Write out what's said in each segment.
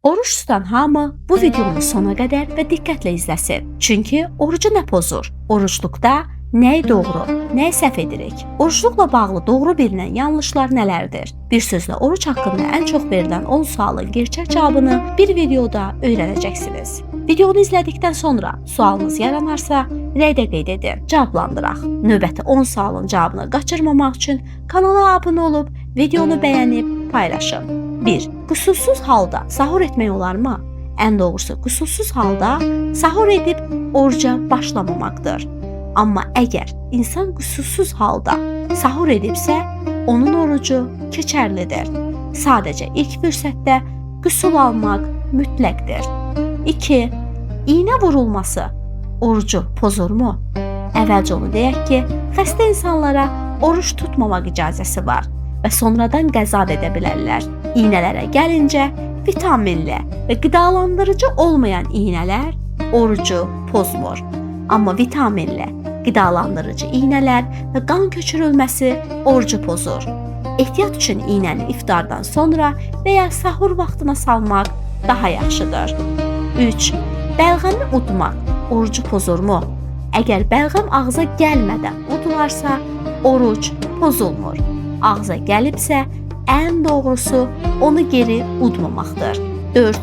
Oruç tutan hamı bu videonu sona qədər və diqqətlə izləsin. Çünki orucu nə pozur? Orucluqda nəyi doğru, nəyi səhv edirik? Orucluqla bağlı doğru bilinən yanlışlar nələrdir? Bir sözlə oruc haqqında ən çox verilən 10 sualın gerçək cavabını bir videoda öyrənəcəksiniz. Videonu izlədikdən sonra sualınız yaranarsa, rəydə qeyd edin, cavablandıraq. Növbəti 10 sualın cavabını qaçırmamaq üçün kanala abunə olub, videonu bəyənib paylaşın. 1. Qüsursuz halda sahur etmək olarmı? Ən doğrusu qüsursuz halda sahur edib oruca başlamamaqdır. Amma əgər insan qüsursuz halda sahur edibsə, onun orucu keçərlidir. Sadəcə ilk fürsətdə qüsul almaq mütləqdir. 2. İynə vurulması orucu pozurmu? Əvvəlcə onu deyək ki, xəstə insanlara oruç tutmamaq icazəsi var və sonradan qəza edə bilərlər. İynələrə gəlincə, vitaminli və qidalandırıcı olmayan iynələr orucu pozmur. Amma vitaminli, qidalandırıcı iynələr və qan köçürülməsi orucu pozur. Ehtiyat üçün iynəni iftardan sonra və ya sahur vaxtına salmaq daha yaxşıdır. 3. Bəlğəmi udmaq orucu pozurmu? Əgər bəlğəm ağza gəlmədən udularsa, oruc pozulmur. Ağza gəlibsə, ən doğrusu onu geri udmamaqdır. 4.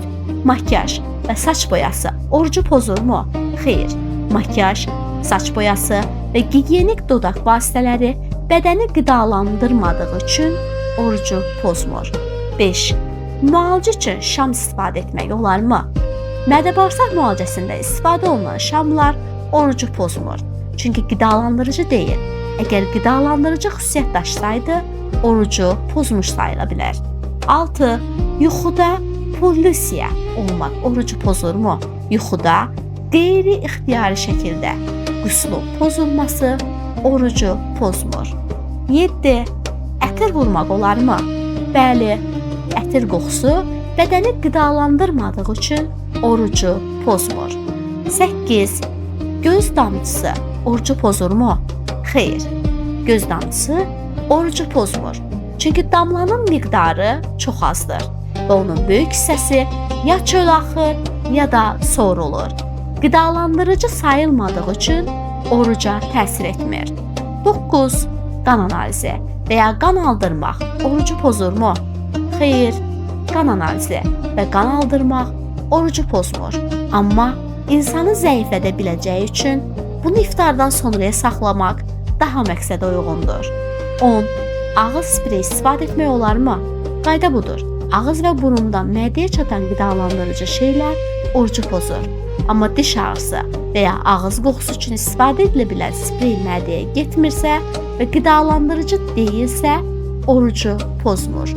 Makyaj və saç boyası orucu pozurmu? Xeyr, makyaj, saç boyası və gigiyenik dodaq vasitələri bədəni qidalandırmadığı üçün orucu pozmur. 5. Müalicə üçün şam istifadə etmək olarmı? Mədə-bağırsaq müalicəsində istifadə olunan şamlar orucu pozmur. Çünki qidalandırıcı deyil. Əgər qidalandırıcı xüsusiyyət daşısaydı, orucu pozmuş sayıla bilər. 6. Yuxuda pollusiya olmaq orucu pozurmu? Yuxuda qeyri-ixtiyari şəkildə qüslun pozulması orucu pozmur. 7. Ətir vurmaq olarmı? Bəli, ətir qoxusu bədəni qidalandırmadığı üçün orucu pozmur. 8. Göz damcısı orucu pozurmu? Xeyr, göz damcısı orucu pozmur. Çünki damlanın miqdarı çox azdır və onun böyük hissəsi ya çöl axır, ya da soğurulur. Qidalandırıcı sayılmadığı üçün oruca təsir etmir. 9. Qan analizi və ya qan aldırmaq orucu pozurmu? Xeyr, qan analizi və qan aldırmaq orucu pozmur. Amma insanı zəiflədə biləcəyi üçün bunu iftardan sonraya saxlamaq daha məqsədə uyğundur. 10. Ağız spreyi istifadə etmək olarmı? Qayda budur. Ağız və burundan mədəyə çatan qidalandırıcı şeylər orucu pozur. Amma diş ağrısı və ya ağız qoxusu üçün istifadə edilə bilən sprey mədəyə getmirsə və qidalandırıcı deyilsə, orucu pozmur.